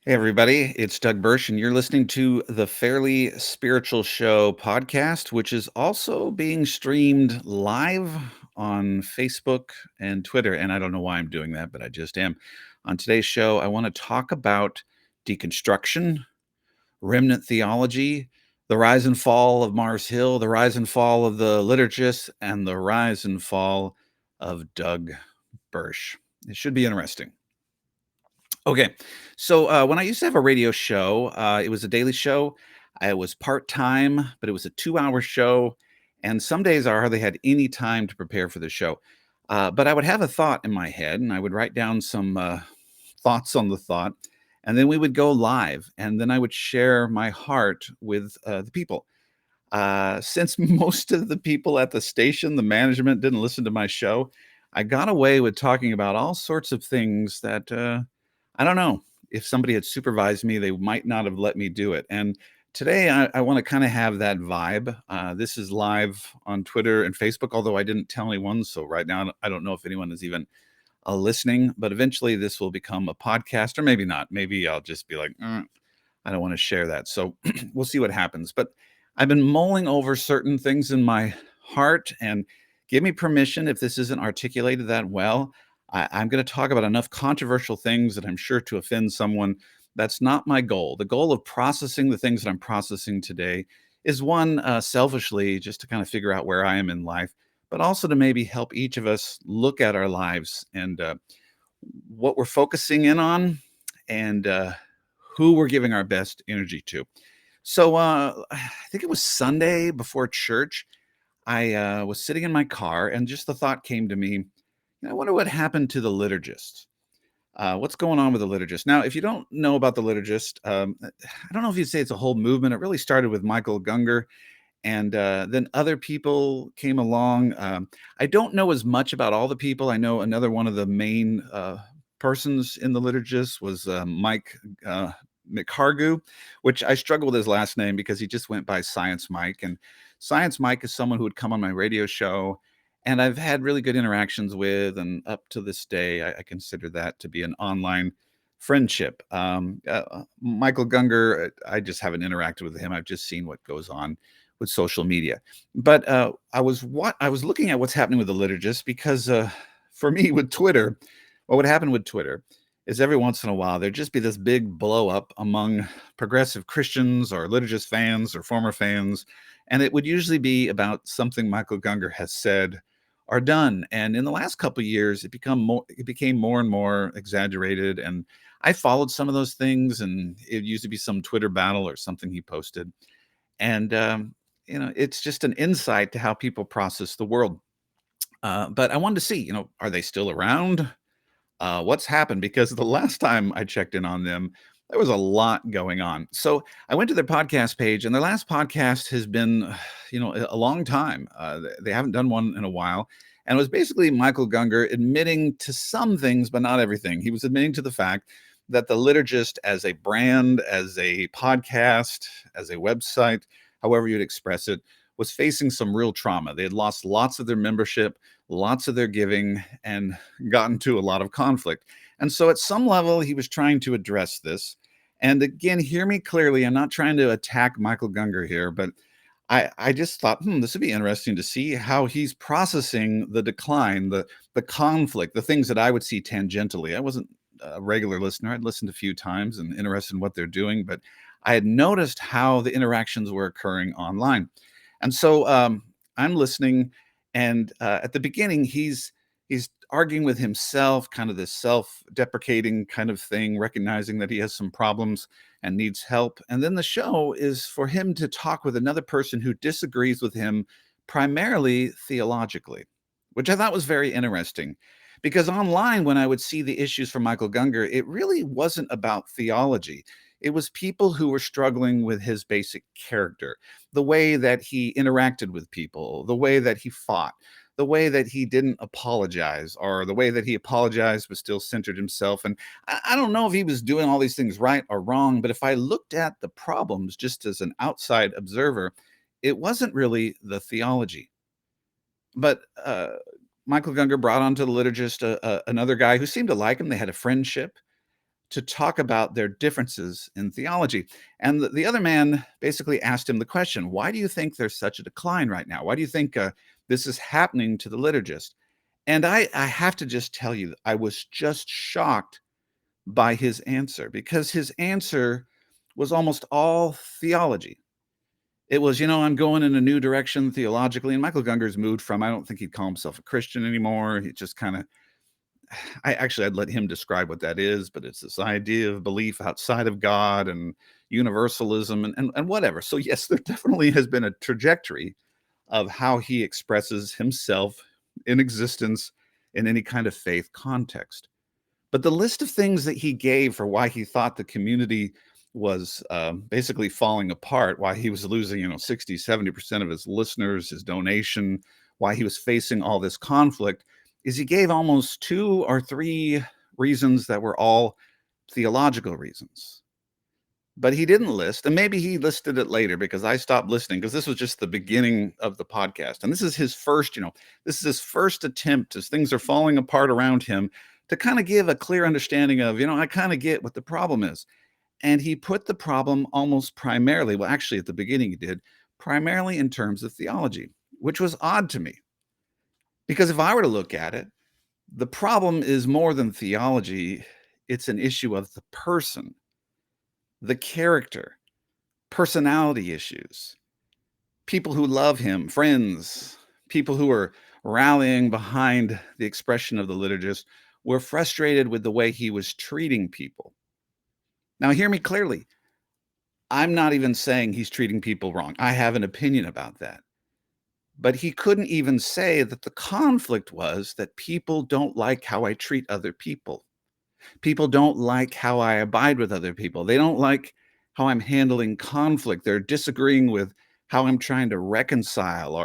Hey, everybody, it's Doug Bursch, and you're listening to the Fairly Spiritual Show podcast, which is also being streamed live on Facebook and Twitter. And I don't know why I'm doing that, but I just am. On today's show, I want to talk about deconstruction, remnant theology, the rise and fall of Mars Hill, the rise and fall of the liturgists, and the rise and fall of Doug Bursch. It should be interesting. Okay. So when I used to have a radio show, it was a daily show. I was part time, but it was a 2 hour show. And some days I hardly had any time to prepare for the show. But I would have a thought in my head and I would write down some thoughts on the thought. And then we would go live. And then I would share my heart with the people. Since most of the people at the station, the management didn't listen to my show, I got away with talking about all sorts of things that I don't know. If somebody had supervised me, they might not have let me do it. And today I want to kind of have that vibe. This is live on Twitter and Facebook, although I didn't tell anyone. So right now, I don't know if anyone is even listening, but eventually this will become a podcast, or maybe not. Maybe I'll just be like, I don't want to share that. So we'll see what happens. But I've been mulling over certain things in my heart, and give me permission if this isn't articulated that well. I'm going to talk about enough controversial things that I'm sure to offend someone. That's not my goal. The goal of processing the things that I'm processing today is one, selfishly, just to kind of figure out where I am in life, but also to maybe help each of us look at our lives and what we're focusing in on and who we're giving our best energy to. So I think it was Sunday before church. I was sitting in my car, and just the thought came to me, I wonder what happened to the liturgist. What's going on with the liturgist? Now, if you don't know about the liturgist, I don't know if you'd say it's a whole movement. It really started with Michael Gungor, and then other people came along. I don't know as much about all the people. I know another one of the main persons in the liturgist was Mike McHargu, which I struggle with his last name because he just went by Science Mike. And Science Mike is someone who would come on my radio show, and I've had really good interactions with, and up to this day, I consider that to be an online friendship. Michael Gungor, I just haven't interacted with him. I've just seen what goes on with social media. But I was looking at what's happening with the liturgists because for me with Twitter, what would happen with Twitter is every once in a while there'd just be this big blow up among progressive Christians or liturgist fans or former fans, and it would usually be about something Michael Gungor has said or done. And in the last couple of years, it became more and more exaggerated. And I followed some of those things, and it used to be some Twitter battle or something he posted. And it's just an insight to how people process the world. But I wanted to see, are they still around? What's happened? Because the last time I checked in on them, there was a lot going on. So I went to their podcast page, and their last podcast has been, a long time. They haven't done one in a while. And it was basically Michael Gungor admitting to some things, but not everything. He was admitting to the fact that the liturgist as a brand, as a podcast, as a website, however you'd express it, was facing some real trauma. They had lost lots of their membership, lots of their giving, and gotten to a lot of conflict. And so at some level, he was trying to address this. And again, hear me clearly. I'm not trying to attack Michael Gungor here, but I just thought, this would be interesting to see how he's processing the decline, the conflict, the things that I would see tangentially. I wasn't a regular listener. I'd listened a few times and interested in what they're doing, but I had noticed how the interactions were occurring online. And so I'm listening, and at the beginning, he's arguing with himself, kind of this self-deprecating kind of thing, recognizing that he has some problems and needs help. And then the show is for him to talk with another person who disagrees with him primarily theologically, which I thought was very interesting. Because online, when I would see the issues from Michael Gungor, it really wasn't about theology. It was people who were struggling with his basic character, the way that he interacted with people, the way that he fought, the way that he didn't apologize, or the way that he apologized but still centered himself. And I don't know if he was doing all these things right or wrong, but if I looked at the problems just as an outside observer, it wasn't really the theology. But Michael Gungor brought onto the liturgist another guy who seemed to like him. They had a friendship. to talk about their differences in theology. And the other man basically asked him the question, why do you think there's such a decline right now? Why do you think this is happening to the liturgist? And I have to just tell you, I was just shocked by his answer, because his answer was almost all theology. It was, I'm going in a new direction theologically. And Michael Gunger's moved from, I don't think he'd call himself a Christian anymore. He just kind of, I'd let him describe what that is, but it's this idea of belief outside of God and universalism and whatever. So, yes, there definitely has been a trajectory of how he expresses himself in existence in any kind of faith context. But the list of things that he gave for why he thought the community was basically falling apart, why he was losing, 60, 70% of his listeners, his donation, why he was facing all this conflict, is he gave almost 2 or 3 reasons that were all theological reasons. But he didn't list, and maybe he listed it later because I stopped listening, because this was just the beginning of the podcast. And this is his first, this is his first attempt, as things are falling apart around him, to kind of give a clear understanding of, I kind of get what the problem is. And he put the problem almost primarily, well, actually at the beginning he did, primarily in terms of theology, which was odd to me. Because if I were to look at it, the problem is more than theology. It's an issue of the person, the character, personality issues, people who love him, friends, people who are rallying behind the expression of the liturgist were frustrated with the way he was treating people. Now, hear me clearly. I'm not even saying he's treating people wrong. I have an opinion about that. But he couldn't even say that the conflict was that people don't like how I treat other people. People don't like how I abide with other people. They don't like how I'm handling conflict. They're disagreeing with how I'm trying to reconcile,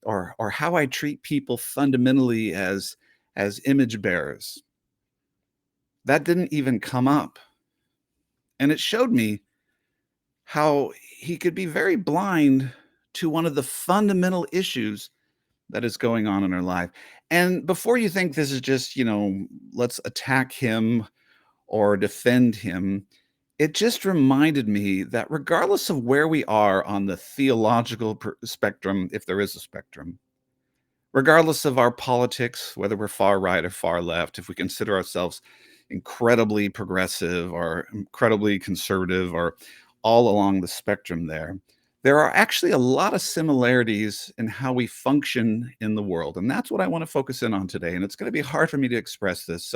or how I treat people fundamentally as image bearers. That didn't even come up. And it showed me how he could be very blind to one of the fundamental issues that is going on in our life. And before you think this is just, let's attack him or defend him, it just reminded me that regardless of where we are on the theological spectrum, if there is a spectrum, regardless of our politics, whether we're far right or far left, if we consider ourselves incredibly progressive or incredibly conservative or all along the spectrum there are actually a lot of similarities in how we function in the world. And that's what I want to focus in on today. And it's going to be hard for me to express this.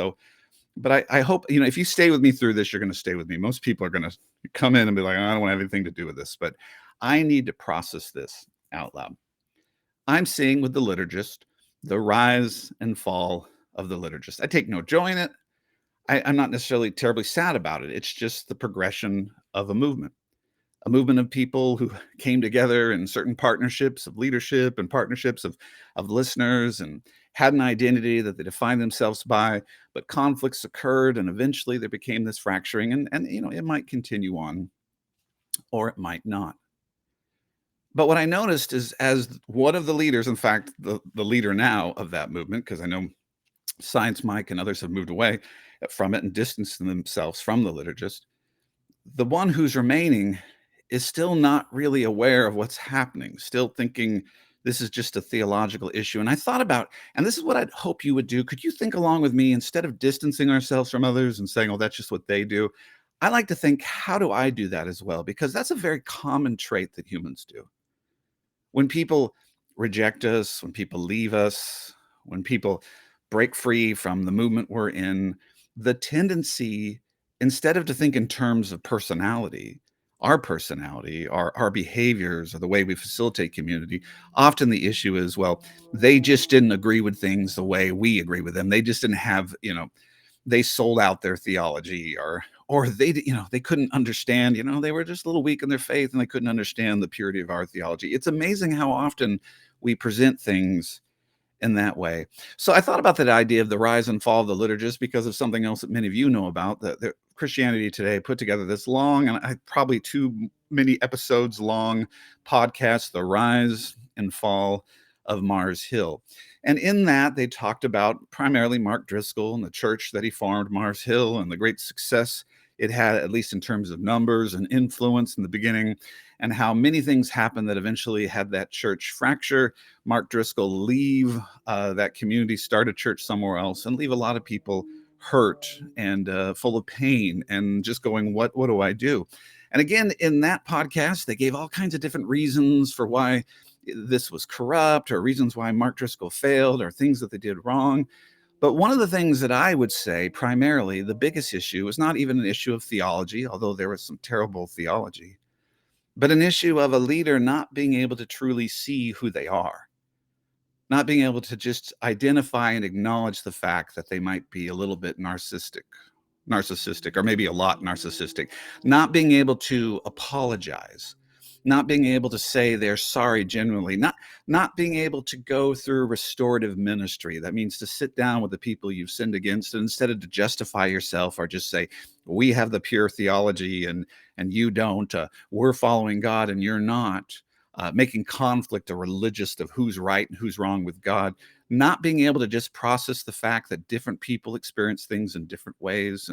But I hope, if you stay with me through this, you're going to stay with me. Most people are going to come in and be like, I don't want to have anything to do with this, but I need to process this out loud. I'm seeing with the liturgist the rise and fall of the liturgist. I take no joy in it. I'm not necessarily terribly sad about it. It's just the progression of a movement of people who came together in certain partnerships of leadership and partnerships of listeners, and had an identity that they defined themselves by, but conflicts occurred, and eventually there became this fracturing, and it might continue on or it might not. But what I noticed is, as one of the leaders, in fact, the leader now of that movement, because I know Science Mike and others have moved away from it and distanced themselves from the liturgist, the one who's remaining is still not really aware of what's happening, still thinking this is just a theological issue. And I thought about, and this is what I'd hope you would do. Could you think along with me, instead of distancing ourselves from others and saying, oh, that's just what they do? I like to think, how do I do that as well? Because that's a very common trait that humans do. When people reject us, when people leave us, when people break free from the movement we're in, the tendency, instead of to think in terms of personality, our behaviors, or the way we facilitate community, often the issue is, well, they just didn't agree with things the way we agree with them. They just didn't have, they sold out their theology, or they couldn't understand, they were just a little weak in their faith and they couldn't understand the purity of our theology. It's amazing how often we present things in that way. So I thought about that idea of the rise and fall of the liturgist because of something else that many of you know about. The Christianity Today put together this long, and probably too many episodes long podcast, The Rise and Fall of Mars Hill. And in that, they talked about primarily Mark Driscoll and the church that he formed, Mars Hill, and the great success it had, at least in terms of numbers and influence in the beginning, and how many things happened that eventually had that church fracture. Mark Driscoll leave that community, start a church somewhere else, and leave a lot of people hurt and full of pain and just going, what do I do? And again, in that podcast, they gave all kinds of different reasons for why this was corrupt, or reasons why Mark Driscoll failed, or things that they did wrong. But one of the things that I would say primarily the biggest issue is not even an issue of theology, although there was some terrible theology, but an issue of a leader not being able to truly see who they are, not being able to just identify and acknowledge the fact that they might be a little bit narcissistic, or maybe a lot narcissistic, not being able to apologize, not being able to say they're sorry genuinely, not being able to go through restorative ministry. That means to sit down with the people you've sinned against, and instead of to justify yourself or just say, we have the pure theology and you don't, we're following God and you're not, making conflict a religious of who's right and who's wrong with God, not being able to just process the fact that different people experience things in different ways,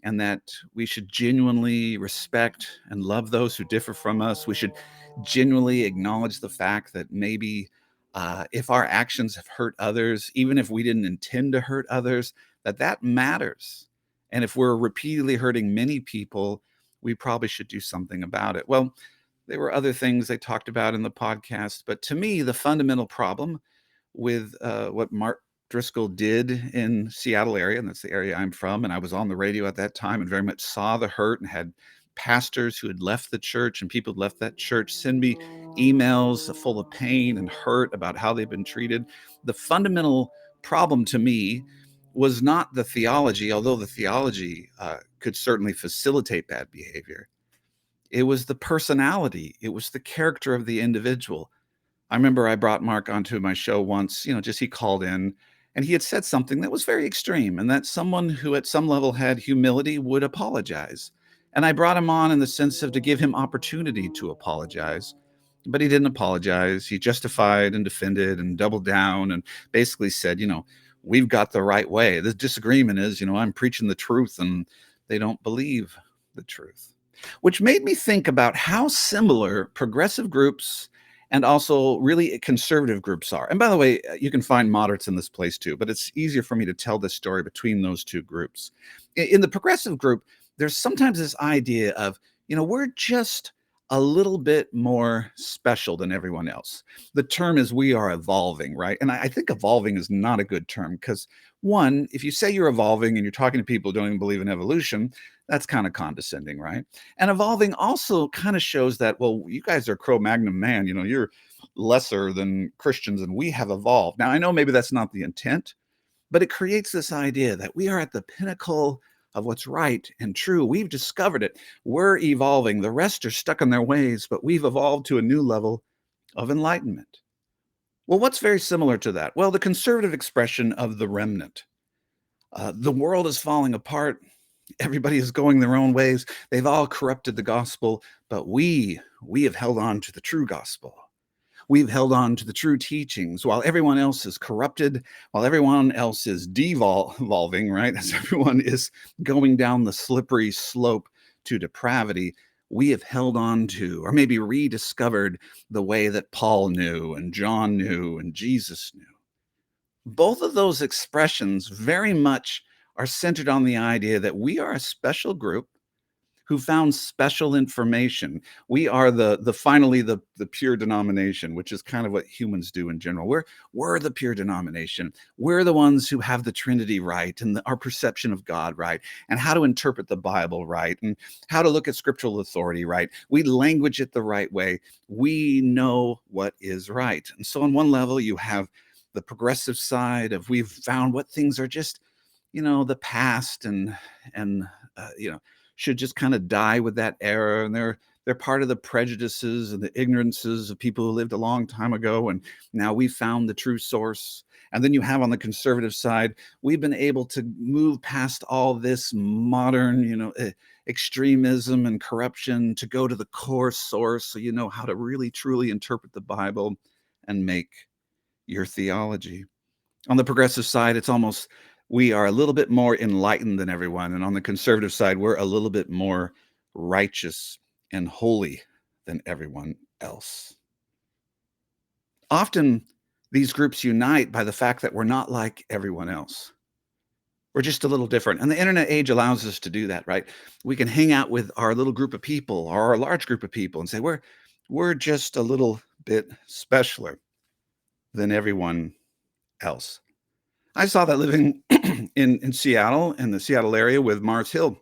and that we should genuinely respect and love those who differ from us. We should genuinely acknowledge the fact that maybe if our actions have hurt others, even if we didn't intend to hurt others, that matters. And if we're repeatedly hurting many people, we probably should do something about it. Well, there were other things they talked about in the podcast, but to me, the fundamental problem with what Mark Driscoll did in Seattle area, and that's the area I'm from, and I was on the radio at that time and very much saw the hurt, and had pastors who had left the church and people who left that church send me emails full of pain and hurt about how they've been treated. The fundamental problem to me was not the theology, although the theology could certainly facilitate bad behavior. It was the personality. It was the character of the individual. I remember I brought Mark onto my show once, just he called in, and he had said something that was very extreme, and that someone who at some level had humility would apologize. And I brought him on in the sense of to give him opportunity to apologize. But he didn't apologize. He justified and defended and doubled down and basically said, we've got the right way. The disagreement is, I'm preaching the truth and they don't believe the truth. Which made me think about how similar progressive groups and also really conservative groups are. And by the way, you can find moderates in this place too, but it's easier for me to tell this story between those two groups. In the progressive group, there's sometimes this idea of, we're just a little bit more special than everyone else. The term is we are evolving, right? And I think evolving is not a good term because, one, if you say you're evolving and you're talking to people who don't even believe in evolution, that's kind of condescending, right? And evolving also kind of shows that, well, you guys are Cro-Magnon man, you're lesser than Christians and we have evolved. Now, I know maybe that's not the intent, but it creates this idea that we are at the pinnacle of what's right and true. We've discovered it. We're evolving. The rest are stuck in their ways, but we've evolved to a new level of enlightenment. Well, what's very similar to that? Well, the conservative expression of the remnant. The world is falling apart. Everybody is going their own ways. They've all corrupted the gospel, but we have held on to the true gospel. We've held on to the true teachings while everyone else is corrupted, while everyone else is devolving, right? As everyone is going down the slippery slope to depravity, we have held on to, or maybe rediscovered, the way that Paul knew and John knew and Jesus knew. Both of those expressions very much are centered on the idea that we are a special group who found special information. We are finally the pure denomination, which is kind of what humans do in general. We're the pure denomination. We're the ones who have the Trinity right and our perception of God right, and how to interpret the Bible right, and how to look at scriptural authority right. We language it the right way. We know what is right. And so on one level, you have the progressive side of we've found what things are just, the past and should just kind of die with that era, and they're part of the prejudices and the ignorances of people who lived a long time ago, and now we've found the true source. And then you have on the conservative side, we've been able to move past all this modern, extremism and corruption to go to the core source, so you know how to really truly interpret the Bible and make your theology. On the progressive side, it's almost We are a little bit more enlightened than everyone, and on the conservative side, we're a little bit more righteous and holy than everyone else. Often, these groups unite by the fact that we're not like everyone else. We're just a little different, and the internet age allows us to do that, right? We can hang out with our little group of people or our large group of people and say, we're just a little bit specialer than everyone else. I saw that living in Seattle, in the Seattle area with Mars Hill,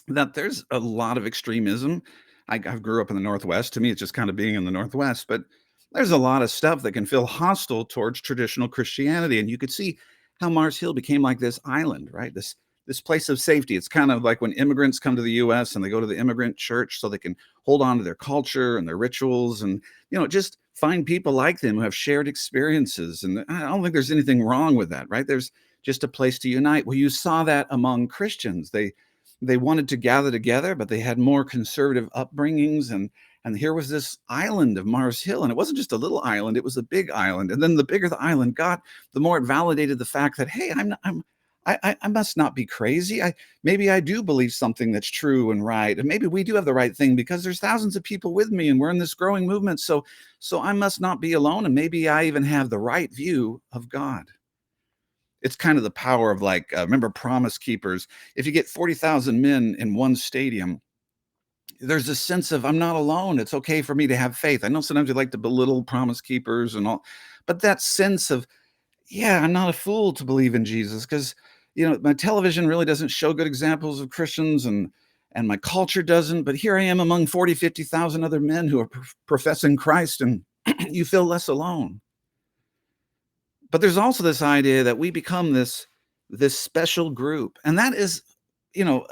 that there's a lot of extremism. I grew up in the Northwest. To me, it's just kind of being in the Northwest, but there's a lot of stuff that can feel hostile towards traditional Christianity. And you could see how Mars Hill became like this island, right? This place of safety. It's kind of like when immigrants come to the US and they go to the immigrant church so they can hold on to their culture and their rituals and, just find people like them who have shared experiences. And I don't think there's anything wrong with that, right? There's just a place to unite. Well, you saw that among Christians. They wanted to gather together, but they had more conservative upbringings. And here was this island of Mars Hill, and it wasn't just a little island; it was a big island. And then the bigger the island got, the more it validated the fact that, hey, I must not be crazy. Maybe I do believe something that's true and right, and maybe we do have the right thing because there's thousands of people with me, and we're in this growing movement. So I must not be alone, and maybe I even have the right view of God. It's kind of the power of like, remember Promise Keepers. If you get 40,000 men in one stadium, there's a sense of I'm not alone. It's okay for me to have faith. I know sometimes you like to belittle Promise Keepers and all, but that sense of, yeah, I'm not a fool to believe in Jesus because, my television really doesn't show good examples of Christians and my culture doesn't. But here I am among 40, 50,000 other men who are professing Christ, and you feel less alone. But there's also this idea that we become this special group, and that is,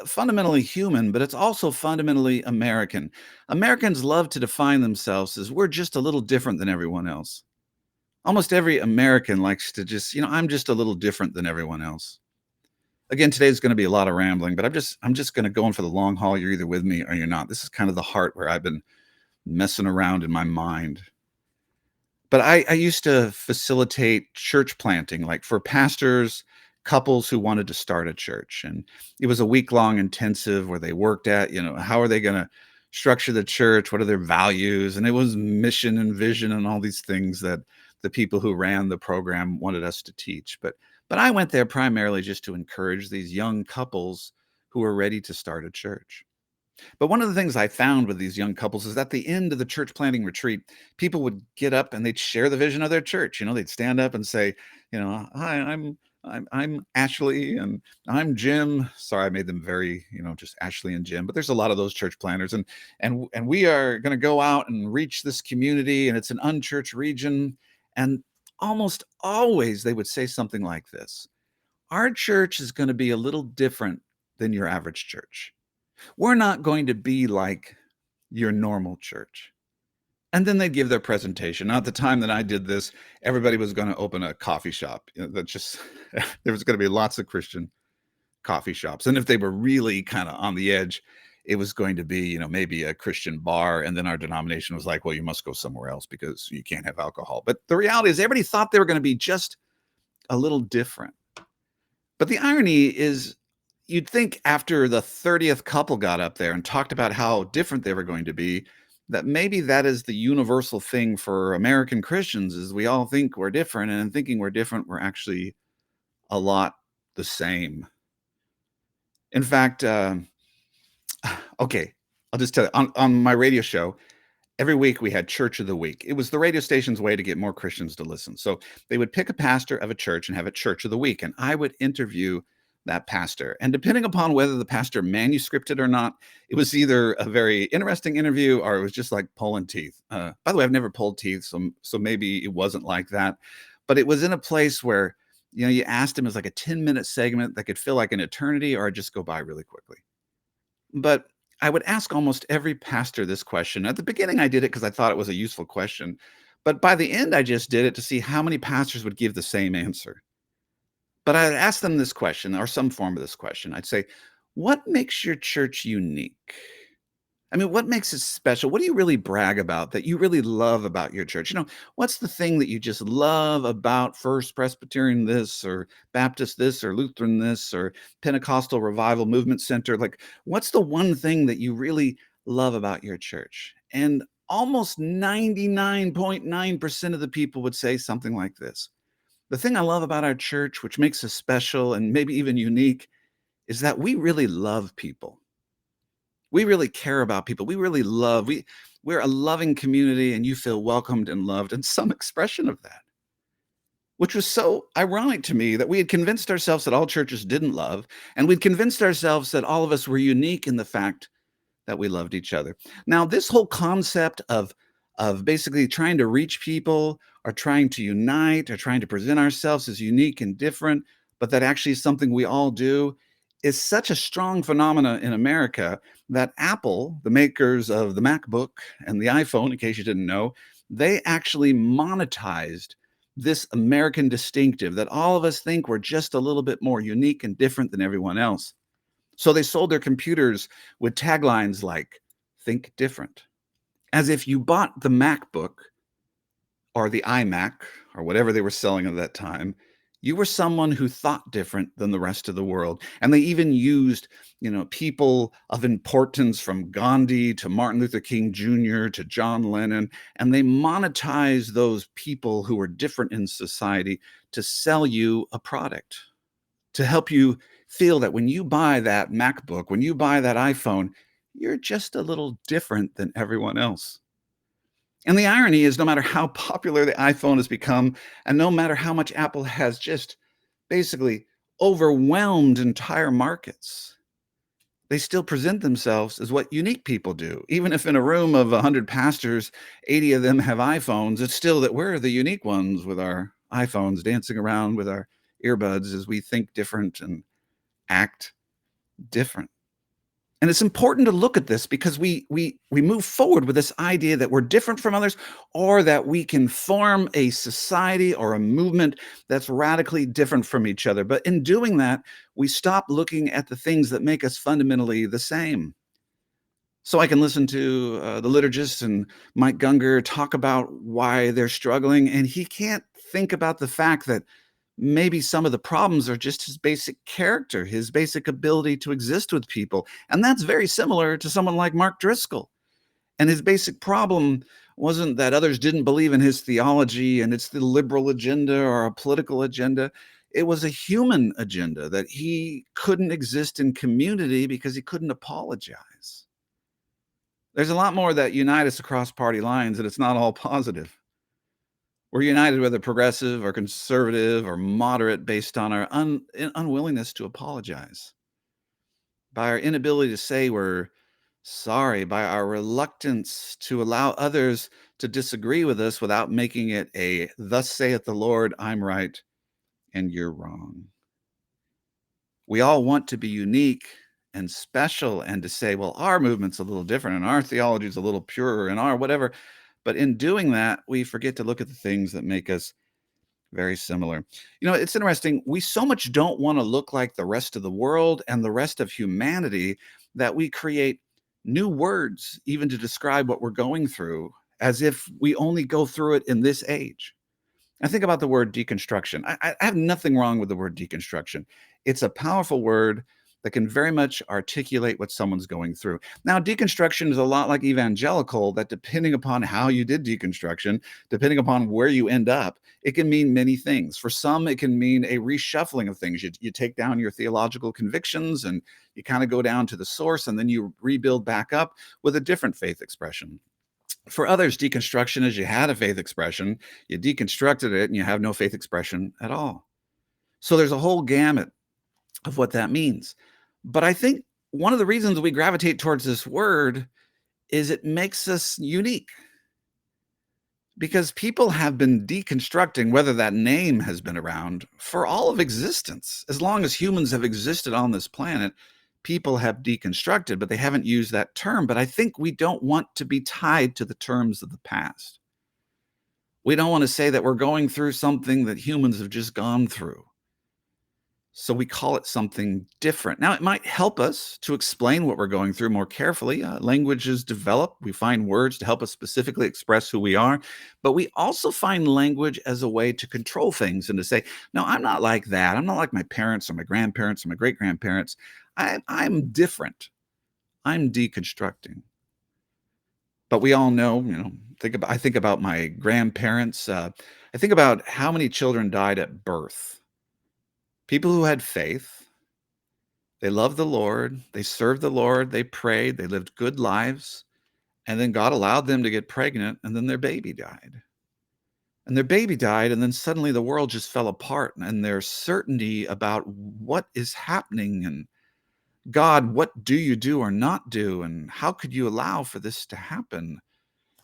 fundamentally human, but it's also fundamentally American. Americans love to define themselves as we're just a little different than everyone else. Almost every American likes to just, I'm just a little different than everyone else. Again, today's going to be a lot of rambling, but I'm just going to go in for the long haul. You're either with me or you're not. This is kind of the heart where I've been messing around in my mind. But I used to facilitate church planting, like for pastors, couples who wanted to start a church. And it was a week-long intensive where they worked at, how are they going to structure the church? What are their values? And it was mission and vision and all these things that the people who ran the program wanted us to teach. But I went there primarily just to encourage these young couples who were ready to start a church. But one of the things I found with these young couples is at the end of the church planting retreat, people would get up and they'd share the vision of their church. They'd stand up and say, "Hi, I'm Ashley and I'm Jim." Sorry, I made them very, just Ashley and Jim. But there's a lot of those church planters, and we are going to go out and reach this community, and it's an unchurched region. And almost always they would say something like this: "Our church is going to be a little different than your average church. We're not going to be like your normal church." And then they'd give their presentation. Now, at the time that I did this, everybody was going to open a coffee shop. That just there was going to be lots of Christian coffee shops. And if they were really kind of on the edge, it was going to be, maybe a Christian bar. And then our denomination was like, well, you must go somewhere else because you can't have alcohol. But the reality is everybody thought they were going to be just a little different. But the irony is, you'd think after the 30th couple got up there and talked about how different they were going to be, that maybe that is the universal thing for American Christians is we all think we're different, and in thinking we're different, we're actually a lot the same. In fact, okay, I'll just tell you, on my radio show, every week we had Church of the Week. It was the radio station's way to get more Christians to listen. So they would pick a pastor of a church and have a Church of the Week, and I would interview that pastor. And depending upon whether the pastor manuscripted or not, it was either a very interesting interview or it was just like pulling teeth. By the way, I've never pulled teeth, so maybe it wasn't like that. But it was in a place where, you asked him as like a 10-minute segment that could feel like an eternity or just go by really quickly. But I would ask almost every pastor this question. At the beginning, I did it because I thought it was a useful question. But by the end, I just did it to see how many pastors would give the same answer. But I'd ask them this question or some form of this question. I'd say, what makes your church unique? I mean, what makes it special? What do you really brag about that you really love about your church? What's the thing that you just love about First Presbyterian this or Baptist this or Lutheran this or Pentecostal Revival Movement Center? Like, what's the one thing that you really love about your church? And almost 99.9% of the people would say something like this. The thing I love about our church, which makes us special and maybe even unique, is that we really love people. We really care about people. We really love. We're a loving community, and you feel welcomed and loved, and some expression of that, which was so ironic to me that we had convinced ourselves that all churches didn't love, and we'd convinced ourselves that all of us were unique in the fact that we loved each other. Now, this whole concept of basically trying to reach people or trying to unite or trying to present ourselves as unique and different, but that actually is something we all do, is such a strong phenomena in America that Apple, the makers of the MacBook and the iPhone, in case you didn't know, they actually monetized this American distinctive that all of us think we're just a little bit more unique and different than everyone else. So they sold their computers with taglines like, think different, as if you bought the MacBook or the iMac or whatever they were selling at that time, you were someone who thought different than the rest of the world. And they even used, people of importance from Gandhi to Martin Luther King Jr. to John Lennon, and they monetized those people who were different in society to sell you a product, to help you feel that when you buy that MacBook, when you buy that iPhone, you're just a little different than everyone else. And the irony is, no matter how popular the iPhone has become, and no matter how much Apple has just basically overwhelmed entire markets, they still present themselves as what unique people do. Even if in a room of 100 pastors, 80 of them have iPhones, it's still that we're the unique ones with our iPhones dancing around with our earbuds as we think different and act different. And it's important to look at this because we move forward with this idea that we're different from others, or that we can form a society or a movement that's radically different from each other. But in doing that, we stop looking at the things that make us fundamentally the same. So I can listen to the liturgist and Mike Gunger talk about why they're struggling, and he can't think about the fact that maybe some of the problems are just his basic character, his basic ability to exist with people. And that's very similar to someone like Mark Driscoll. And his basic problem wasn't that others didn't believe in his theology and it's the liberal agenda or a political agenda. It was a human agenda that he couldn't exist in community because he couldn't apologize. There's a lot more that unite us across party lines, and it's not all positive. We're united whether progressive or conservative or moderate based on our unwillingness to apologize, by our inability to say we're sorry, by our reluctance to allow others to disagree with us without making it a "thus saith the Lord, I'm right and you're wrong." We all want to be unique and special and to say, well, our movement's a little different and our theology is a little purer and our whatever. But in doing that, we forget to look at the things that make us very similar. It's interesting. We so much don't want to look like the rest of the world and the rest of humanity that we create new words even to describe what we're going through, as if we only go through it in this age. I think about the word deconstruction. I have nothing wrong with the word deconstruction. It's a powerful word that can very much articulate what someone's going through. Now, deconstruction is a lot like evangelical, that depending upon how you did deconstruction, depending upon where you end up, it can mean many things. For some, it can mean a reshuffling of things. You take down your theological convictions and you kind of go down to the source, and then you rebuild back up with a different faith expression. For others, deconstruction is you had a faith expression, you deconstructed it, and you have no faith expression at all. So there's a whole gamut of what that means. But I think one of the reasons we gravitate towards this word is it makes us unique, because people have been deconstructing, whether that name has been around for all of existence. As long as humans have existed on this planet, people have deconstructed, but they haven't used that term. But I think we don't want to be tied to the terms of the past. We don't want to say that we're going through something that humans have just gone through. So we call it something different. Now, it might help us to explain what we're going through more carefully. Languages develop. We find words to help us specifically express who we are. But we also find language as a way to control things and to say, no, I'm not like that. I'm not like my parents or my grandparents or my great grandparents. I'm different. I'm deconstructing. But we all know, I think about my grandparents. I think about how many children died at birth. People who had faith, they loved the Lord, they served the Lord, they prayed, they lived good lives, and then God allowed them to get pregnant, and then their baby died. And their baby died, and then suddenly the world just fell apart, and their certainty about what is happening and God, what do you do or not do? And how could you allow for this to happen?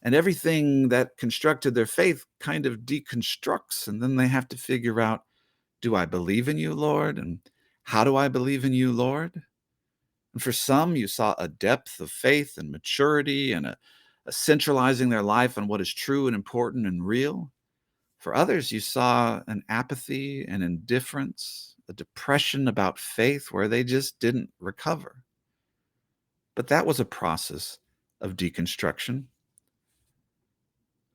And everything that constructed their faith kind of deconstructs, and then they have to figure out, do I believe in you, Lord? And how do I believe in you, Lord? And for some, you saw a depth of faith and maturity and a centralizing their life on what is true and important and real. For others, you saw an apathy and indifference, a depression about faith where they just didn't recover. But that was a process of deconstruction.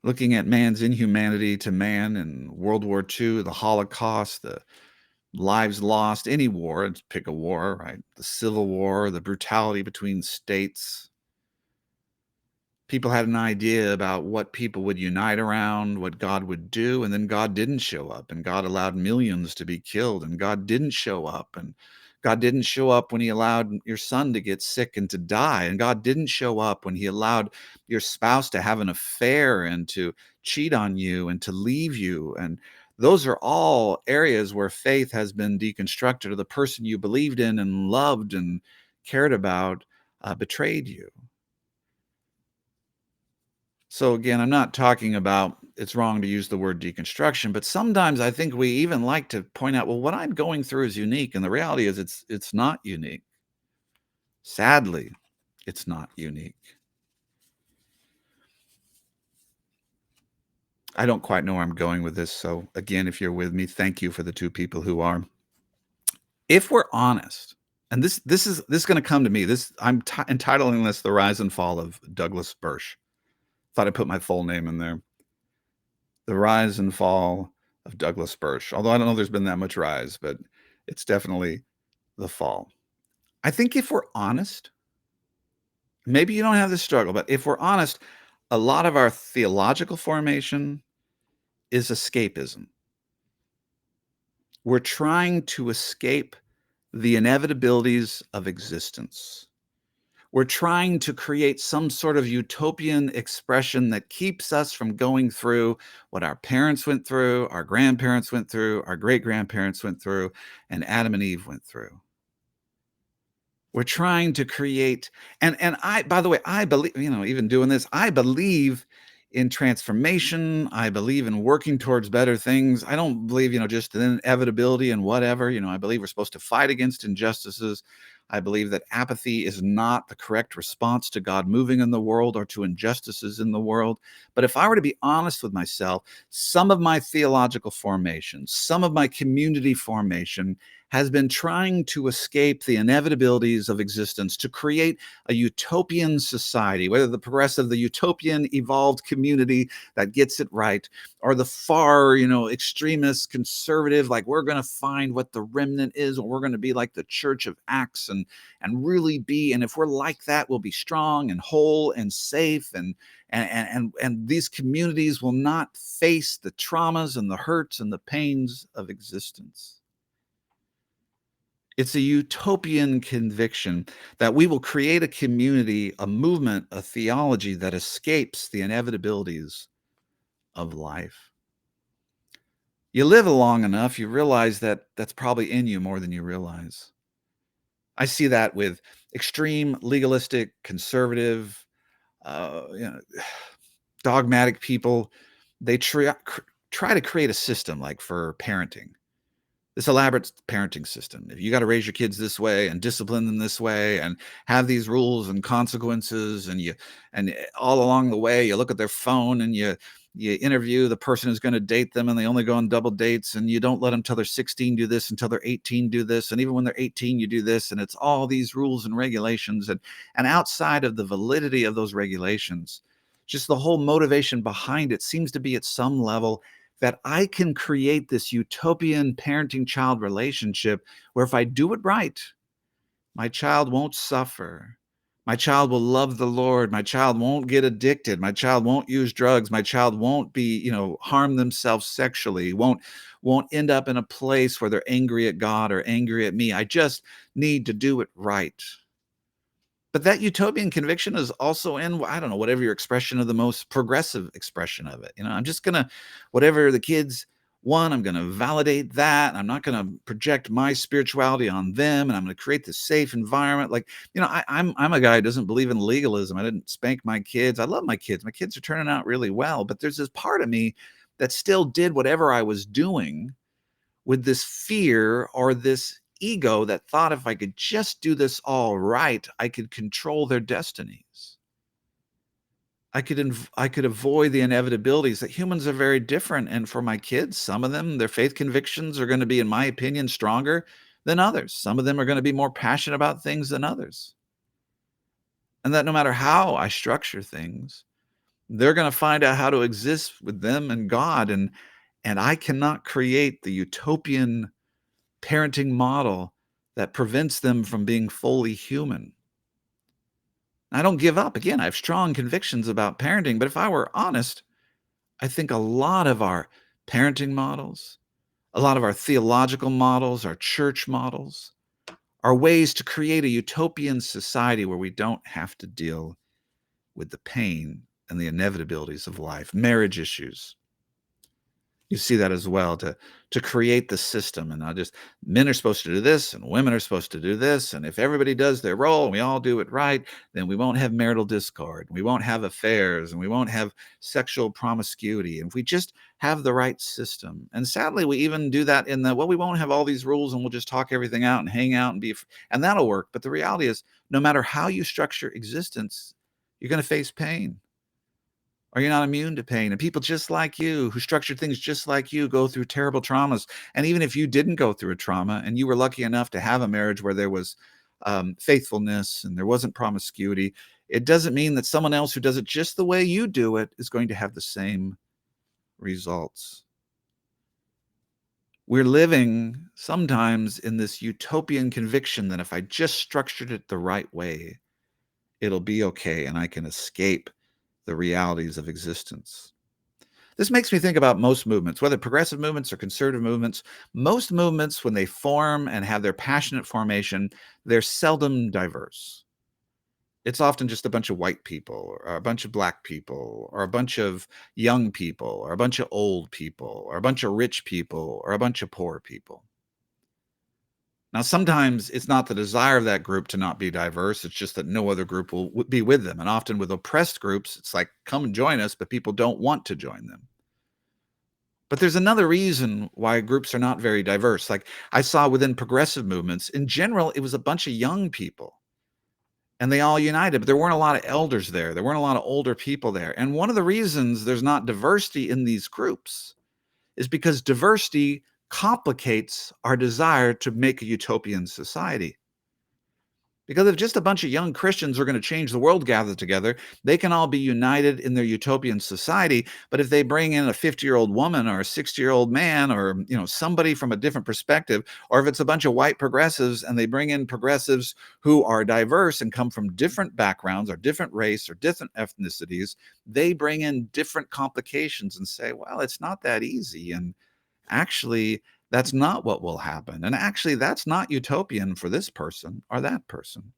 Looking at man's inhumanity to man in World War II, the Holocaust, the lives lost, any war, let's pick a war, right? The Civil War, the brutality between states. People had an idea about what people would unite around, what God would do, and then God didn't show up, and God allowed millions to be killed, and God didn't show up, and God didn't show up when he allowed your son to get sick and to die, and God didn't show up when he allowed your spouse to have an affair and to cheat on you and to leave you. And those are all areas where faith has been deconstructed, or the person you believed in and loved and cared about betrayed you. So again, I'm not talking about it's wrong to use the word deconstruction, but sometimes I think we even like to point out, well, what I'm going through is unique, and the reality is it's not unique. Sadly, it's not unique. I don't quite know where I'm going with this, so again, if you're with me, thank you for the two people who are. If we're honest, and this is going to come to me. I'm entitling this "The Rise and Fall of Douglas Bursch." Thought I'd put my full name in there. The Rise and Fall of Douglas Bursch. Although I don't know if there's been that much rise, but it's definitely the fall. I think if we're honest, maybe you don't have this struggle, but if we're honest, a lot of our theological formation is escapism. We're trying to escape the inevitabilities of existence. We're trying to create some sort of utopian expression that keeps us from going through what our parents went through, our grandparents went through, our great-grandparents went through, and Adam and Eve went through. We're trying to create, and I, by the way, I believe, even doing this, I believe in transformation. I believe in working towards better things. I don't believe, just in inevitability and whatever. I believe we're supposed to fight against injustices. I believe that apathy is not the correct response to God moving in the world or to injustices in the world. But if I were to be honest with myself, some of my theological formation, some of my community formation has been trying to escape the inevitabilities of existence, to create a utopian society, whether the progressive, the utopian evolved community that gets it right, or the far, extremist conservative, like we're going to find what the remnant is, and we're going to be like the Church of Acts and really be, and if we're like that, we'll be strong and whole and safe, and these communities will not face the traumas and the hurts and the pains of existence. It's a utopian conviction that we will create a community, a movement, a theology that escapes the inevitabilities of life. You live long enough, you realize that that's probably in you more than you realize. I see that with extreme, legalistic, conservative, dogmatic people. They try to create a system like for parenting. This elaborate parenting system. If you got to raise your kids this way and discipline them this way and have these rules and consequences, and all along the way you look at their phone and you you interview the person who's going to date them and they only go on double dates, and you don't let them till they're 16 do this, until they're 18 do this, and even when they're 18 you do this, and it's all these rules and regulations, and outside of the validity of those regulations, just the whole motivation behind it seems to be at some level that I can create this utopian parenting child relationship where if I do it right, my child won't suffer. My child will love the Lord. My child won't get addicted. My child won't use drugs. My child won't be, harm themselves sexually. Won't end up in a place where they're angry at God or angry at me. I just need to do it right. But that utopian conviction is also in, I don't know, whatever your expression of the most progressive expression of it. I'm just going to, whatever the kids want, I'm going to validate that. I'm not going to project my spirituality on them. And I'm going to create this safe environment. Like, I'm a guy who doesn't believe in legalism. I didn't spank my kids. I love my kids. My kids are turning out really well. But there's this part of me that still did whatever I was doing with this fear or this ego that thought if I could just do this all right, I could control their destinies. I could avoid the inevitabilities that humans are very different. And for my kids, some of them, their faith convictions are going to be, in my opinion, stronger than others. Some of them are going to be more passionate about things than others. And that no matter how I structure things, they're going to find out how to exist with them and God. And I cannot create the utopian parenting model that prevents them from being fully human. I don't give up. Again, I have strong convictions about parenting, but if I were honest, I think a lot of our parenting models, a lot of our theological models, our church models, are ways to create a utopian society where we don't have to deal with the pain and the inevitabilities of life, marriage issues. You see that as well, to create the system. And men are supposed to do this and women are supposed to do this. And if everybody does their role and we all do it right, then we won't have marital discord. We won't have affairs and we won't have sexual promiscuity. And if we just have the right system. And sadly, we even do that we won't have all these rules and we'll just talk everything out and hang out and that'll work. But the reality is, no matter how you structure existence, you're going to face pain. Or you're not immune to pain. And people just like you, who structured things just like you, go through terrible traumas. And even if you didn't go through a trauma and you were lucky enough to have a marriage where there was faithfulness and there wasn't promiscuity, it doesn't mean that someone else who does it just the way you do it is going to have the same results. We're living sometimes in this utopian conviction that if I just structured it the right way, it'll be okay and I can escape the realities of existence. This makes me think about most movements, whether progressive movements or conservative movements. Most movements, when they form and have their passionate formation, they're seldom diverse. It's often just a bunch of white people or a bunch of black people or a bunch of young people or a bunch of old people or a bunch of rich people or a bunch of poor people. Now, sometimes it's not the desire of that group to not be diverse. It's just that no other group will be with them. And often with oppressed groups, it's like, come and join us, but people don't want to join them. But there's another reason why groups are not very diverse. Like I saw within progressive movements, in general, it was a bunch of young people and they all united, but there weren't a lot of elders there. There weren't a lot of older people there. And one of the reasons there's not diversity in these groups is because diversity complicates our desire to make a utopian society. Because if just a bunch of young Christians are going to change the world gathered together, they can all be united in their utopian society. But if they bring in a 50-year-old woman or a 60-year-old man or somebody from a different perspective, or if it's a bunch of white progressives and they bring in progressives who are diverse and come from different backgrounds or different race or different ethnicities, they bring in different complications and say, well, it's not that easy. And actually, that's not what will happen. And actually, that's not utopian for this person or that person.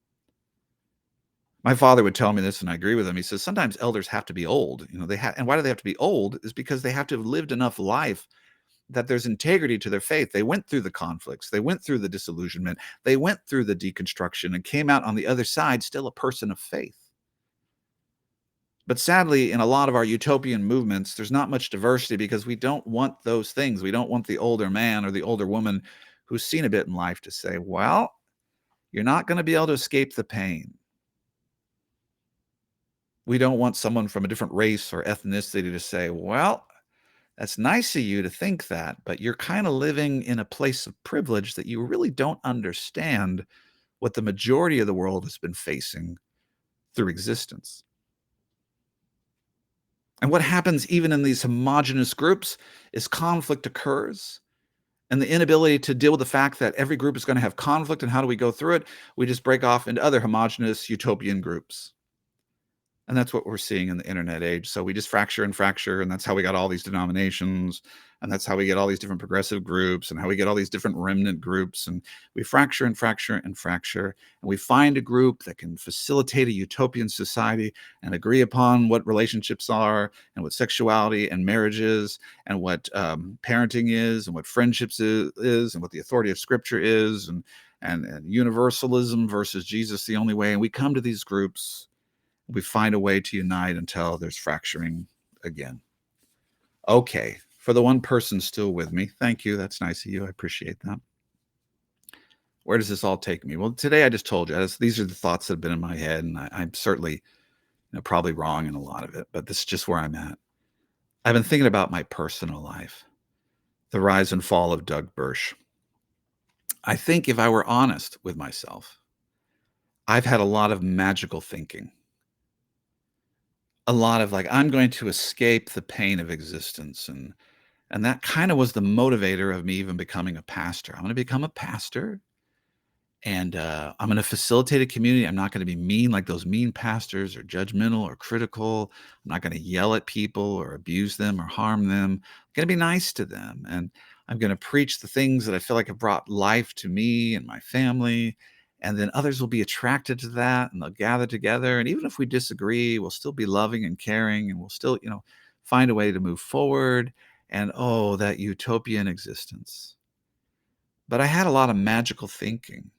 My father would tell me this, and I agree with him. He says, sometimes elders have to be old. And why do they have to be old? Is because they have to have lived enough life that there's integrity to their faith. They went through the conflicts. They went through the disillusionment. They went through the deconstruction and came out on the other side still a person of faith. But sadly, in a lot of our utopian movements, there's not much diversity because we don't want those things. We don't want the older man or the older woman who's seen a bit in life to say, well, you're not going to be able to escape the pain. We don't want someone from a different race or ethnicity to say, well, that's nice of you to think that, but you're kind of living in a place of privilege that you really don't understand what the majority of the world has been facing through existence. And what happens even in these homogenous groups is conflict occurs, and the inability to deal with the fact that every group is going to have conflict and how do we go through it, we just break off into other homogenous utopian groups. And that's what we're seeing in the internet age. So we just fracture, and that's how we got all these denominations, and that's how we get all these different progressive groups, and how we get all these different remnant groups. And we fracture, and we find a group that can facilitate a utopian society and agree upon what relationships are, and what sexuality and marriage is, and what parenting is, and what friendships is, and what the authority of Scripture is, and universalism versus Jesus the only way. And we come to these groups, we find a way to unite until there's fracturing again. Okay, for the one person still with me, thank you. That's nice of you. I appreciate that. Where does this all take me? Well, today I just told you, these are the thoughts that have been in my head, and I'm certainly probably wrong in a lot of it, but this is just where I'm at. I've been thinking about my personal life, the rise and fall of Doug Bursch. I think if I were honest with myself, I've had a lot of magical thinking. A lot of like, I'm going to escape the pain of existence. And that kind of was the motivator of me even becoming a pastor. I'm going to become a pastor, and I'm going to facilitate a community. I'm not going to be mean like those mean pastors, or judgmental or critical. I'm not going to yell at people or abuse them or harm them. I'm going to be nice to them. And I'm going to preach the things that I feel like have brought life to me and my family. And then others will be attracted to that, and they'll gather together. And even if we disagree, we'll still be loving and caring, and we'll still, find a way to move forward. And oh, that utopian existence. But I had a lot of magical thinking.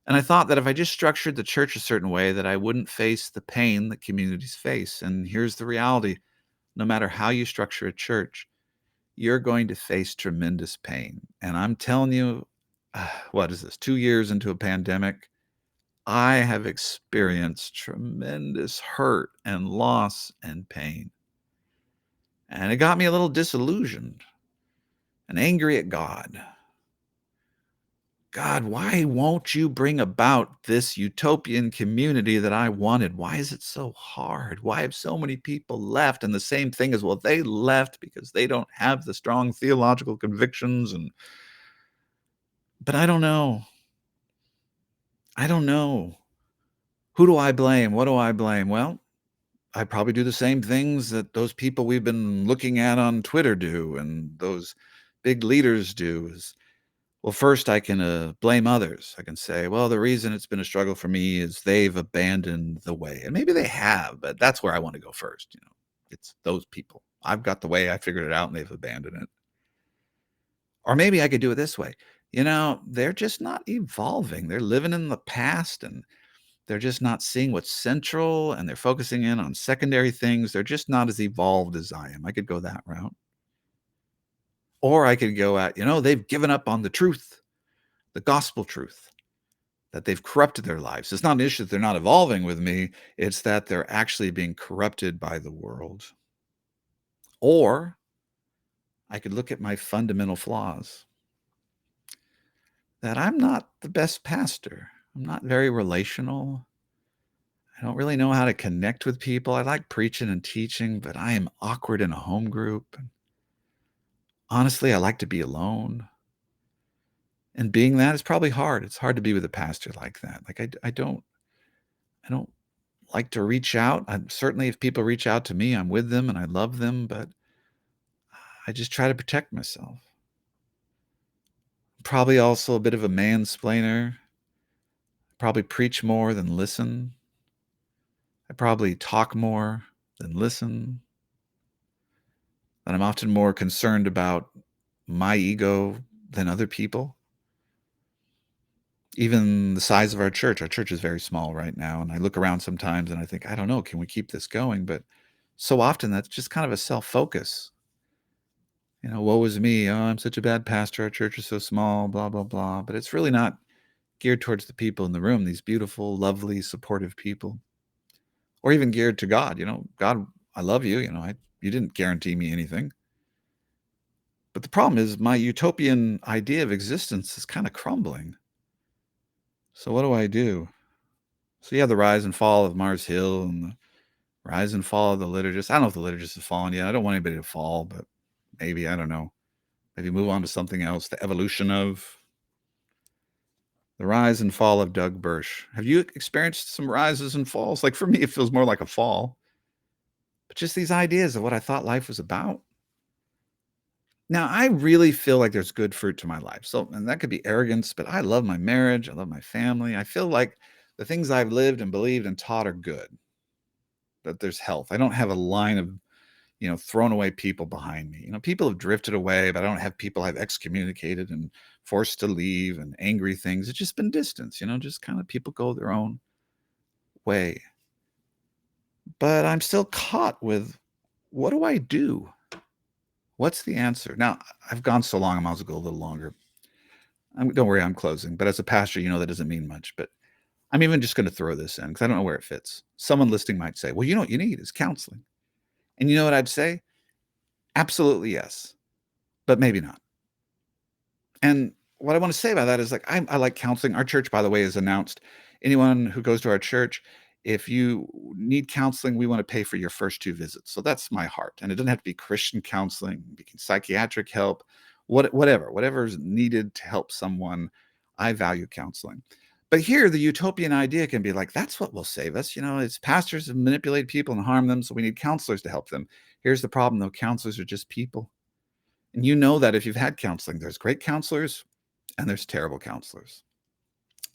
And I thought that if I just structured the church a certain way, that I wouldn't face the pain that communities face. And here's the reality. No matter how you structure a church, you're going to face tremendous pain. And I'm telling you, what is this, 2 years into a pandemic? I have experienced tremendous hurt and loss and pain. And it got me a little disillusioned and angry at God. God, why won't you bring about this utopian community that I wanted? Why is it so hard? Why have so many people left? And the same thing is, well, they left because they don't have the strong theological convictions. But I don't know. I don't know. Who do I blame? What do I blame? Well, I probably do the same things that those people we've been looking at on Twitter do, and those big leaders do. Well, first, I can blame others. I can say, well, the reason it's been a struggle for me is they've abandoned the way. And maybe they have, but that's where I want to go first. It's those people. I've got the way, I figured it out, and they've abandoned it. Or maybe I could do it this way. They're just not evolving. They're living in the past, and they're just not seeing what's central, and they're focusing in on secondary things. They're just not as evolved as I am. I could go that route. Or I could go at, they've given up on the truth, the gospel truth, that they've corrupted their lives. It's not an issue that they're not evolving with me. It's that they're actually being corrupted by the world. Or I could look at my fundamental flaws, that I'm not the best pastor. I'm not very relational. I don't really know how to connect with people. I like preaching and teaching, but I am awkward in a home group. Honestly, I like to be alone. And being that is probably hard. It's hard to be with a pastor like that. Like I don't like to reach out. I'm certainly, if people reach out to me, I'm with them and I love them, but I just try to protect myself. Probably also a bit of a mansplainer. Probably preach more than listen. I probably talk more than listen. And I'm often more concerned about my ego than other people. Even the size of our church is very small right now. And I look around sometimes and I think, I don't know, can we keep this going? But so often that's just kind of a self-focus. Woe is me. Oh, I'm such a bad pastor. Our church is so small, blah, blah, blah. But it's really not geared towards the people in the room, these beautiful, lovely, supportive people. or even geared to God. God, I love you. You didn't guarantee me anything. But the problem is my utopian idea of existence is kind of crumbling. So what do I do? So the rise and fall of Mars Hill and the rise and fall of the liturgist. I don't know if the liturgist has fallen yet. I don't want anybody to fall, but maybe, I don't know. Maybe move on to something else. The evolution of the rise and fall of Doug Bursch. Have you experienced some rises and falls? Like for me, it feels more like a fall. But just these ideas of what I thought life was about. Now, I really feel like there's good fruit to my life. So, and that could be arrogance, but I love my marriage. I love my family. I feel like the things I've lived and believed and taught are good, that there's health. I don't have a line of, thrown away people behind me. People have drifted away, but I don't have people I've excommunicated and forced to leave and angry things. It's just been distance, just kind of people go their own way. But I'm still caught with, what do I do? What's the answer? Now, I've gone so long, I might as well go a little longer. Don't worry, I'm closing. But as a pastor, that doesn't mean much. But I'm even just going to throw this in because I don't know where it fits. Someone listening might say, well, what you need is counseling. And you know what I'd say? Absolutely yes, but maybe not. And what I want to say about that is I like counseling. Our church, by the way, has announced anyone who goes to our church, if you need counseling, we want to pay for your first 2 visits. So that's my heart. And it doesn't have to be Christian counseling, it can psychiatric help, whatever is needed to help someone. I value counseling. But here, the utopian idea can be like, that's what will save us. It's pastors who manipulate people and harm them, so we need counselors to help them. Here's the problem, though. Counselors are just people. And you know that if you've had counseling, there's great counselors and there's terrible counselors.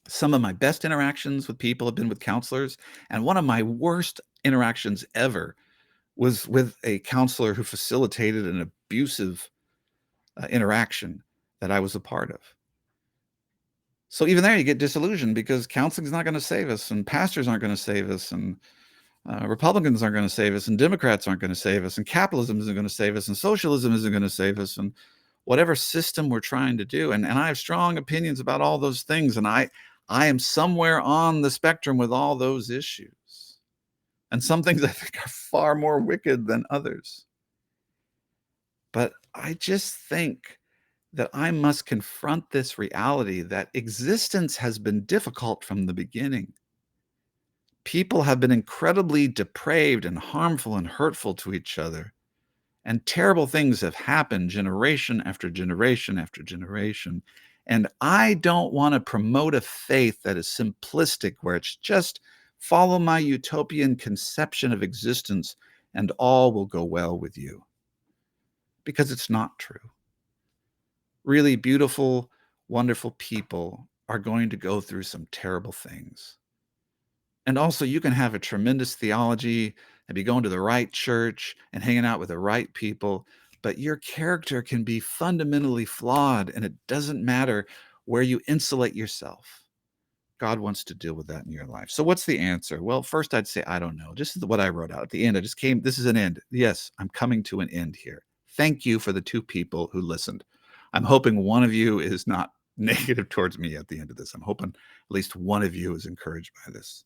Some of my best interactions with people have been with counselors, and one of my worst interactions ever was with a counselor who facilitated an abusive interaction that I was a part of. So even there, you get disillusioned because counseling is not going to save us, and pastors aren't going to save us, and Republicans aren't going to save us, and Democrats aren't going to save us, and capitalism isn't going to save us, and socialism isn't going to save us, and whatever system we're trying to do. And I have strong opinions about all those things, and I am somewhere on the spectrum with all those issues. And some things I think are far more wicked than others. But I just think that I must confront this reality that existence has been difficult from the beginning. People have been incredibly depraved and harmful and hurtful to each other. And terrible things have happened generation after generation after generation. And I don't want to promote a faith that is simplistic, where it's just follow my utopian conception of existence and all will go well with you. Because it's not true. Really beautiful, wonderful people are going to go through some terrible things. And also, you can have a tremendous theology and be going to the right church and hanging out with the right people, but your character can be fundamentally flawed, and it doesn't matter where you insulate yourself. God wants to deal with that in your life. So what's the answer? Well, first I'd say, I don't know. This is what I wrote out at the end. This is an end. Yes, I'm coming to an end here. Thank you for the 2 people who listened. I'm hoping one of you is not negative towards me at the end of this. I'm hoping at least one of you is encouraged by this.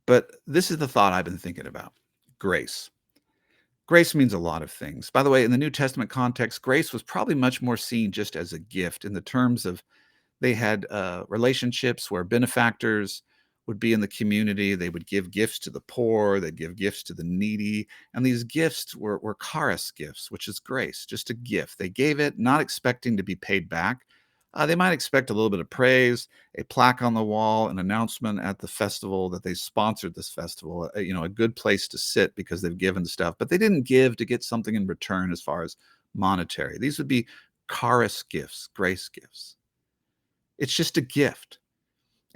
But this is the thought I've been thinking about. Grace. Grace means a lot of things. By the way, in the New Testament context, grace was probably much more seen just as a gift in the terms of they had relationships where benefactors would be in the community. They would give gifts to the poor. They'd give gifts to the needy. And these gifts were charis gifts, which is grace, just a gift. They gave it not expecting to be paid back. They might expect a little bit of praise, a plaque on the wall, an announcement at the festival that they sponsored this festival, a good place to sit because they've given stuff. But they didn't give to get something in return as far as monetary. These would be charis gifts, grace gifts. It's just a gift.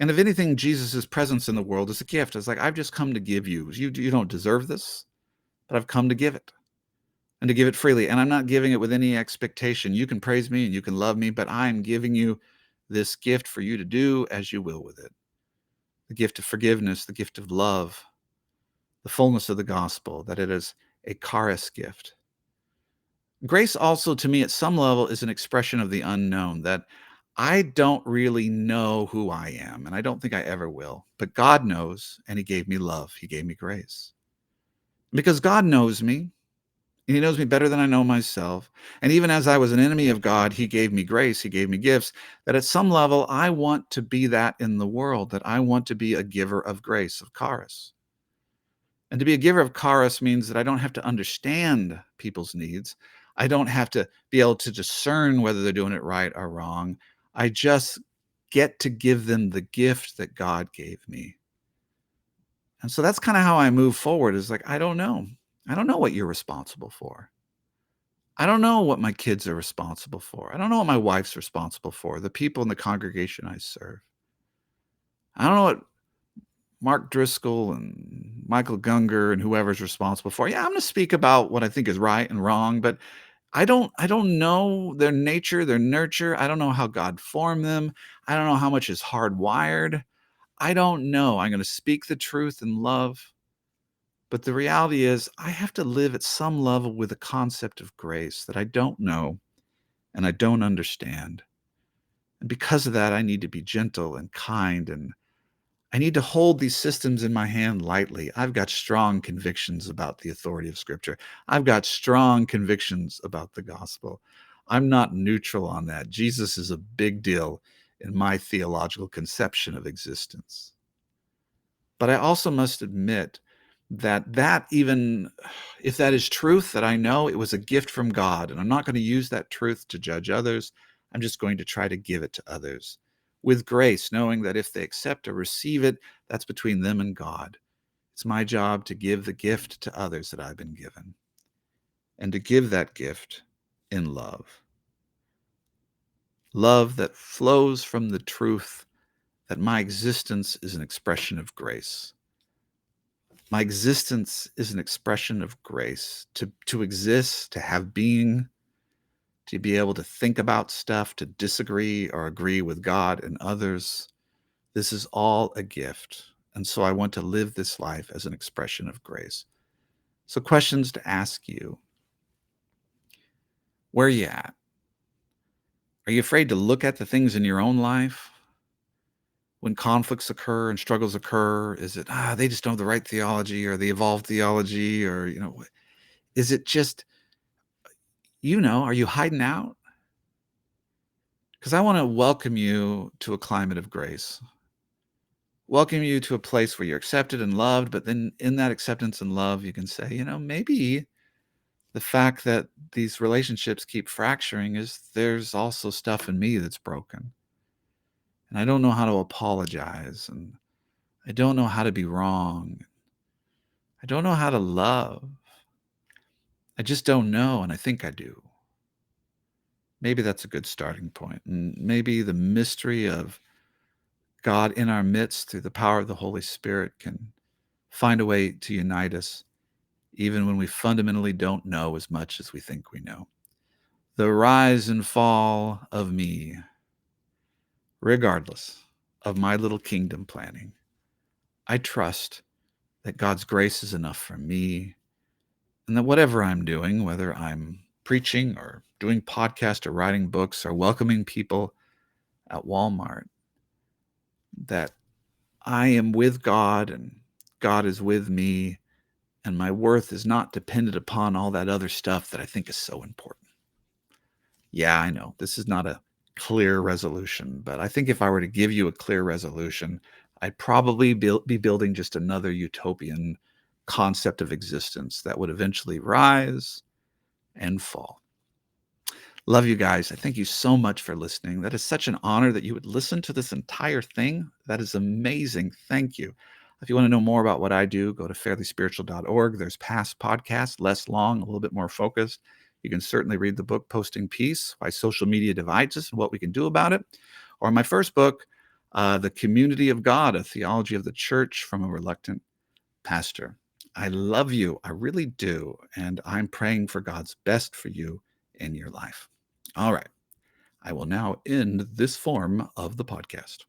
And if anything, Jesus' presence in the world is a gift. It's like, I've just come to give you. You don't deserve this, but I've come to give it. And to give it freely. And I'm not giving it with any expectation. You can praise me and you can love me, but I'm giving you this gift for you to do as you will with it. The gift of forgiveness, the gift of love, the fullness of the gospel, that it is a charis gift. Grace also, to me, at some level, is an expression of the unknown, that I don't really know who I am, and I don't think I ever will. But God knows, and He gave me love. He gave me grace. Because God knows me, and He knows me better than I know myself. And even as I was an enemy of God, He gave me grace. He gave me gifts that at some level I want to be that in the world, that I want to be a giver of grace, of charis. And to be a giver of charis means that I don't have to understand people's needs. I don't have to be able to discern whether they're doing it right or wrong. I just get to give them the gift that God gave me. And so that's kind of how I move forward, is like, I don't know. I don't know what you're responsible for. I don't know what my kids are responsible for. I don't know what my wife's responsible for, the people in the congregation I serve. I don't know what Mark Driscoll and Michael Gungor and whoever's responsible for. Yeah, I'm going to speak about what I think is right and wrong, but I don't know their nature, their nurture. I don't know how God formed them. I don't know how much is hardwired. I don't know. I'm going to speak the truth in love. But the reality is, I have to live at some level with a concept of grace that I don't know and I don't understand. And because of that, I need to be gentle and kind, and I need to hold these systems in my hand lightly. I've got strong convictions about the authority of Scripture. I've got strong convictions about the gospel. I'm not neutral on that. Jesus is a big deal in my theological conception of existence. But I also must admit that even if that is truth, that I know it was a gift from God, and I'm not going to use that truth to judge others. I'm just going to try to give it to others with grace, knowing that if they accept or receive it, that's between them and God. It's my job to give the gift to others that I've been given, and to give that gift in love. Love that flows from the truth that my existence is an expression of grace. My existence is an expression of grace. To exist, to have being, to be able to think about stuff, to disagree or agree with God and others. This is all a gift. And so I want to live this life as an expression of grace. So, questions to ask you: where are you at? Are you afraid to look at the things in your own life? When conflicts occur and struggles occur, is it, they just don't have the right theology, or the evolved theology, or, is it just, are you hiding out? Because I want to welcome you to a climate of grace, welcome you to a place where you're accepted and loved. But then in that acceptance and love, you can say, maybe the fact that these relationships keep fracturing is there's also stuff in me that's broken. And I don't know how to apologize. And I don't know how to be wrong. I don't know how to love. I just don't know. And I think I do. Maybe that's a good starting point. And maybe the mystery of God in our midst through the power of the Holy Spirit can find a way to unite us, even when we fundamentally don't know as much as we think we know. The rise and fall of me, regardless of my little kingdom planning, I trust that God's grace is enough for me, and that whatever I'm doing, whether I'm preaching or doing podcasts or writing books or welcoming people at Walmart, that I am with God and God is with me, and my worth is not dependent upon all that other stuff that I think is so important. Yeah, I know this is not a clear resolution, but I think if I were to give you a clear resolution, I'd probably be building just another utopian concept of existence that would eventually rise and fall. Love you guys. I thank you so much for listening. That is such an honor that you would listen to this entire thing. That is amazing. Thank you. If you want to know more about what I do, go to fairlyspiritual.org. There's past podcasts, less long, a little bit more focused. You can certainly read the book, Posting Peace, Why Social Media Divides Us and What We Can Do About It. Or my first book, The Community of God, A Theology of the Church from a Reluctant Pastor. I love you. I really do. And I'm praying for God's best for you in your life. All right. I will now end this form of the podcast.